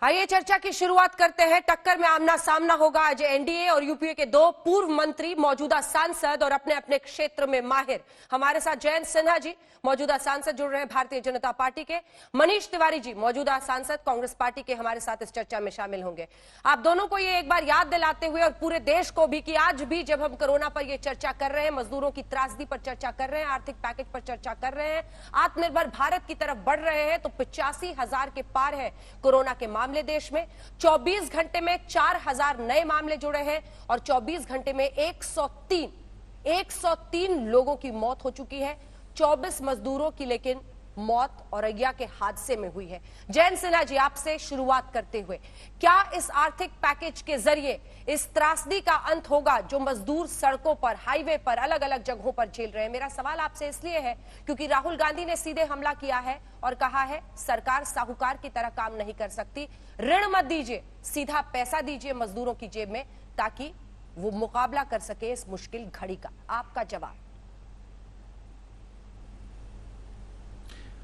आइए चर्चा की शुरुआत करते हैं। टक्कर में आमना सामना होगा आज एनडीए और यूपीए के दो पूर्व मंत्री, मौजूदा सांसद और अपने अपने क्षेत्र में माहिर। हमारे साथ जयंत सिन्हा जी, मौजूदा सांसद, जुड़ रहे हैं भारतीय जनता पार्टी के। मनीष तिवारी जी, मौजूदा सांसद कांग्रेस पार्टी के, हमारे साथ इस चर्चा में शामिल होंगे। आप दोनों को ये एक बार याद दिलाते हुए और पूरे देश को भी कि आज भी जब हम कोरोना पर ये चर्चा कर रहे हैं, मजदूरों की त्रासदी पर चर्चा कर रहे हैं, आर्थिक पैकेज पर चर्चा कर रहे हैं, आत्मनिर्भर भारत की तरफ बढ़ रहे हैं, तो 85,000 के पार है कोरोना के मामले देश में। 24 घंटे में 4,000 नए मामले जुड़े हैं और 24 घंटे में 103 लोगों की मौत हो चुकी है। 24 मजदूरों की लेकिन मौत औरैया के हादसे में हुई है। जयंत सिन्हा जी, आपसे शुरुआत करते हुए, क्या इस आर्थिक पैकेज के जरिए इस त्रासदी का अंत होगा जो मजदूर सड़कों पर, हाईवे पर, अलग अलग जगहों पर झेल रहे हैं? मेरा सवाल आपसे इसलिए है क्योंकि राहुल गांधी ने सीधे हमला किया है और कहा है सरकार साहूकार की तरह काम नहीं कर सकती, ऋण मत दीजिए, सीधा पैसा दीजिए मजदूरों की जेब में ताकि वो मुकाबला कर सके इस मुश्किल घड़ी का। आपका जवाब।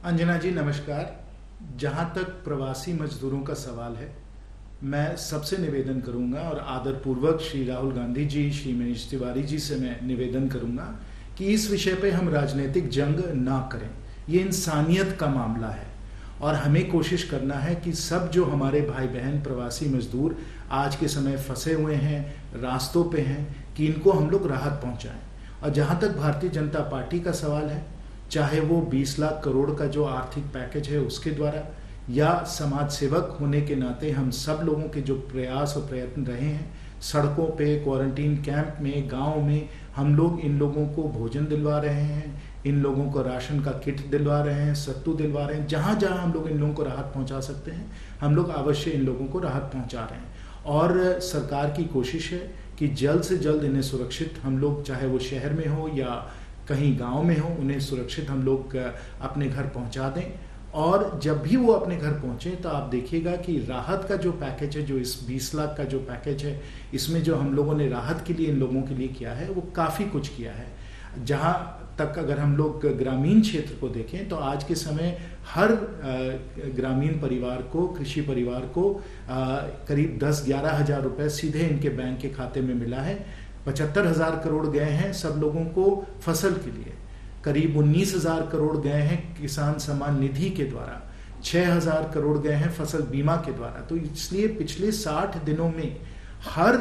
अंजना जी नमस्कार। जहां तक प्रवासी मजदूरों का सवाल है, मैं सबसे निवेदन करूंगा और आदरपूर्वक श्री राहुल गांधी जी, श्री मनीष तिवारी जी से मैं निवेदन करूंगा कि इस विषय पे हम राजनीतिक जंग ना करें। ये इंसानियत का मामला है और हमें कोशिश करना है कि सब जो हमारे भाई बहन प्रवासी मजदूर आज के समय फंसे हुए हैं, रास्तों पे हैं, कि इनको हम लोग राहत पहुंचाएं। और जहां तक भारतीय जनता पार्टी का सवाल है, चाहे वो 20 लाख करोड़ का जो आर्थिक पैकेज है उसके द्वारा, या समाज सेवक होने के नाते हम सब लोगों के जो प्रयास और प्रयत्न रहे हैं, सड़कों पे, क्वारंटीन कैंप में, गांव में हम लोग इन लोगों को भोजन दिलवा रहे हैं, इन लोगों को राशन का किट दिलवा रहे हैं, सत्तू दिलवा रहे हैं। जहाँ जहाँ हम लोग इन लोगों को राहत पहुँचा सकते हैं, हम लोग अवश्य इन लोगों को राहत पहुँचा रहे हैं। और सरकार की कोशिश है कि जल्द से जल्द इन्हें सुरक्षित हम लोग, चाहे वो शहर में हो या कहीं गांव में हो, उन्हें सुरक्षित हम लोग अपने घर पहुंचा दें। और जब भी वो अपने घर पहुंचे तो आप देखिएगा कि राहत का जो पैकेज है, जो इस 20 लाख का जो पैकेज है, इसमें जो हम लोगों ने राहत के लिए इन लोगों के लिए किया है वो काफ़ी कुछ किया है। जहां तक अगर हम लोग ग्रामीण क्षेत्र को देखें तो आज के समय हर ग्रामीण परिवार को, कृषि परिवार को करीब 10-11 हज़ार रुपये सीधे इनके बैंक के खाते में मिला है। 75,000 करोड़ गए हैं सब लोगों को फसल के लिए, करीब 19,000 करोड़ गए हैं किसान सम्मान निधि के द्वारा, 6,000 करोड़ गए हैं फसल बीमा के द्वारा। तो इसलिए पिछले 60 दिनों में हर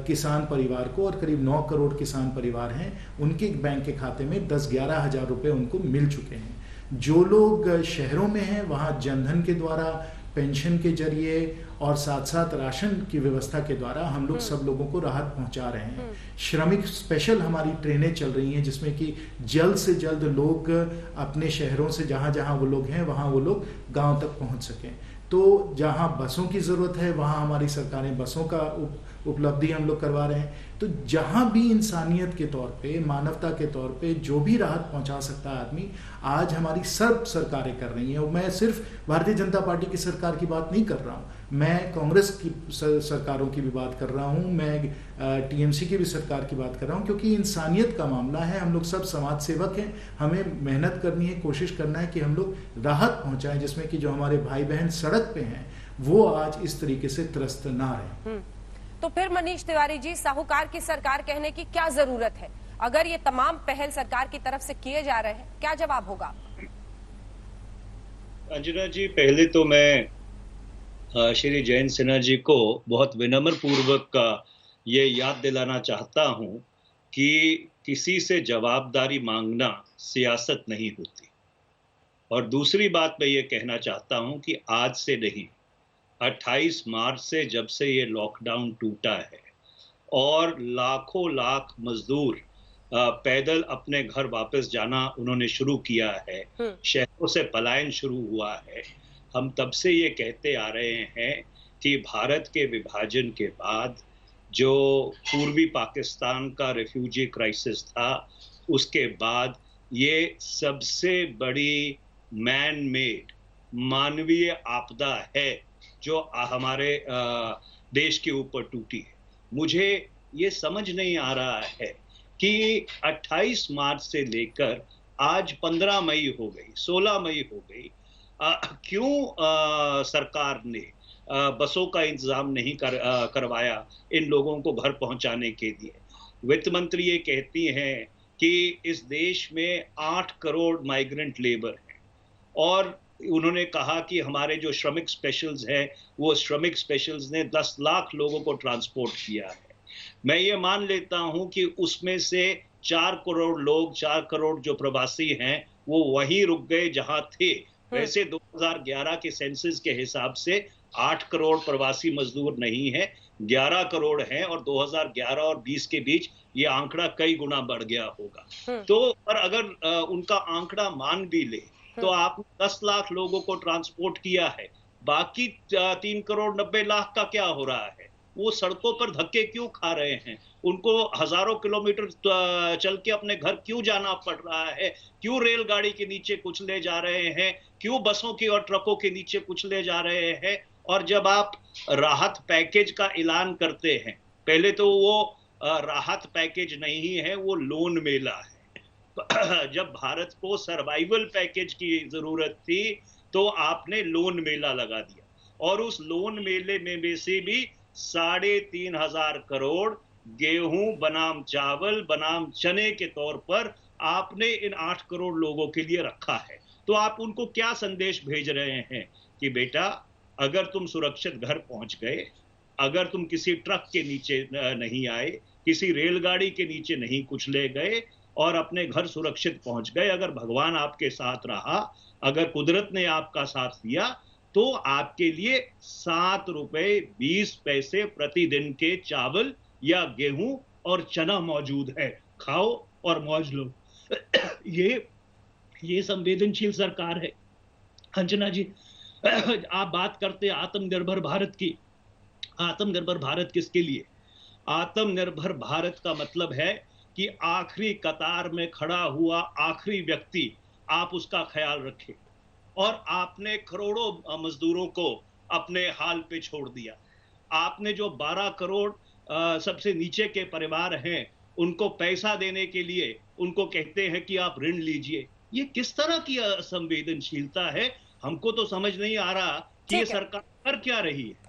किसान परिवार को, और करीब 9 करोड़ किसान परिवार हैं, उनके बैंक के खाते में 10-11 हज़ार रुपये उनको मिल चुके हैं। जो लोग शहरों में हैं वहाँ जनधन के द्वारा, पेंशन के जरिए और साथ साथ राशन की व्यवस्था के द्वारा हम लोग सब लोगों को राहत पहुंचा रहे हैं। श्रमिक स्पेशल हमारी ट्रेनें चल रही हैं जिसमें कि जल्द से जल्द लोग अपने शहरों से, जहां जहां वो लोग हैं वहां वो लोग गांव तक पहुंच सकें। तो जहां बसों की ज़रूरत है वहां हमारी सरकारें बसों का उपलब्धि हम लोग करवा रहे हैं। तो जहां भी इंसानियत के तौर पे, मानवता के तौर पे जो भी राहत पहुंचा सकता है आदमी, आज हमारी सब सरकारें कर रही हैं। और मैं सिर्फ भारतीय जनता पार्टी की सरकार की बात नहीं कर रहा हूँ, मैं कांग्रेस की सरकारों की भी बात कर रहा हूँ, मैं टीएमसी की भी सरकार की बात कर रहा हूँ, क्योंकि इंसानियत का मामला है। हम लोग सब समाज सेवक हैं, हमें मेहनत करनी है, कोशिश करना है कि हम लोग राहत पहुंचाएं जिसमें कि जो हमारे भाई बहन सड़क पे हैं वो आज इस तरीके से त्रस्त ना रहे। तो फिर मनीष तिवारी जी, साहूकार की सरकार कहने की क्या जरूरत है अगर ये तमाम पहल सरकार की तरफ से किए जा रहे हैं? क्या जवाब होगा? अंजना जी, पहले तो मैं श्री जयंत सिन्हा जी को बहुत विनम्र पूर्वक ये याद दिलाना चाहता हूं कि किसी से जवाबदारी मांगना सियासत नहीं होती। और दूसरी बात मैं ये कहना चाहता हूं कि आज से नहीं, 28 मार्च से जब से ये लॉकडाउन टूटा है और लाखों लाख मजदूर पैदल अपने घर वापस जाना उन्होंने शुरू किया है, शहरों से पलायन शुरू हुआ है, हम तब से ये कहते आ रहे हैं कि भारत के विभाजन के बाद जो पूर्वी पाकिस्तान का रिफ्यूजी क्राइसिस था, उसके बाद ये सबसे बड़ी मैन मेड मानवीय आपदा है जो हमारे देश के ऊपर टूटी है। मुझे ये समझ नहीं आ रहा है कि 28 मार्च से लेकर आज 15 मई हो गई, 16 मई हो गई, क्यों सरकार ने बसों का इंतजाम नहीं करवाया इन लोगों को घर पहुंचाने के लिए। वित्त मंत्री ये कहती हैं कि इस देश में 8 करोड़ माइग्रेंट लेबर हैं और उन्होंने कहा कि हमारे जो श्रमिक स्पेशल्स हैं वो श्रमिक स्पेशल्स ने 10 लाख लोगों को ट्रांसपोर्ट किया है। मैं ये मान लेता हूं कि उसमें से 4 करोड़ लोग, 4 करोड़ जो प्रवासी हैं वो वहीं रुक गए जहां थे। वैसे 2011 के सेंसस के हिसाब से 8 करोड़ प्रवासी मजदूर नहीं है, 11 करोड़ हैं और 2011 और 20 के बीच ये आंकड़ा कई गुना बढ़ गया होगा। तो पर अगर उनका आंकड़ा मान भी ले तो आपने 10 लाख लोगों को ट्रांसपोर्ट किया है, बाकी 3 करोड़ 90 लाख का क्या हो रहा है? वो सड़कों पर धक्के क्यों खा रहे हैं? उनको हजारों किलोमीटर चल के अपने घर क्यों जाना पड़ रहा है? क्यों रेलगाड़ी के नीचे कुचले जा रहे हैं? क्यों बसों की और ट्रकों के नीचे कुचले जा रहे हैं? और जब आप राहत पैकेज का ऐलान करते हैं, पहले तो वो राहत पैकेज नहीं है, वो लोन मेला है। जब भारत को सर्वाइवल पैकेज की जरूरत थी तो आपने लोन मेला लगा दिया और उस लोन मेले में से भी 3,500 करोड़ गेहूं बनाम चावल बनाम चने के तौर पर आपने इन 8 करोड़ लोगों के लिए रखा है। तो आप उनको क्या संदेश भेज रहे हैं कि बेटा अगर तुम सुरक्षित घर पहुंच गए, अगर तुम किसी ट्रक के नीचे नहीं आए, किसी रेलगाड़ी के नीचे नहीं कुचले गए और अपने घर सुरक्षित पहुंच गए, अगर भगवान आपके साथ रहा, अगर कुदरत ने आपका साथ दिया, तो आपके लिए 7 रुपए 20 पैसे प्रतिदिन के चावल या गेहूं और चना मौजूद है। खाओ और मौज लो। ये संवेदनशील सरकार है। अंजना जी, आप बात करते आत्मनिर्भर भारत की। आत्मनिर्भर भारत किसके लिए? आत्मनिर्भर भारत का मतलब है कि आखिरी कतार में खड़ा हुआ आखिरी व्यक्ति आप उसका ख्याल रखें। और आपने करोड़ों मजदूरों को अपने हाल पे छोड़ दिया। आपने जो 12 करोड़ सबसे नीचे के परिवार हैं उनको पैसा देने के लिए उनको कहते हैं कि आप ऋण लीजिए। ये किस तरह की असंवेदनशीलता है? हमको तो समझ नहीं आ रहा कि ये सरकार कर क्या रही है।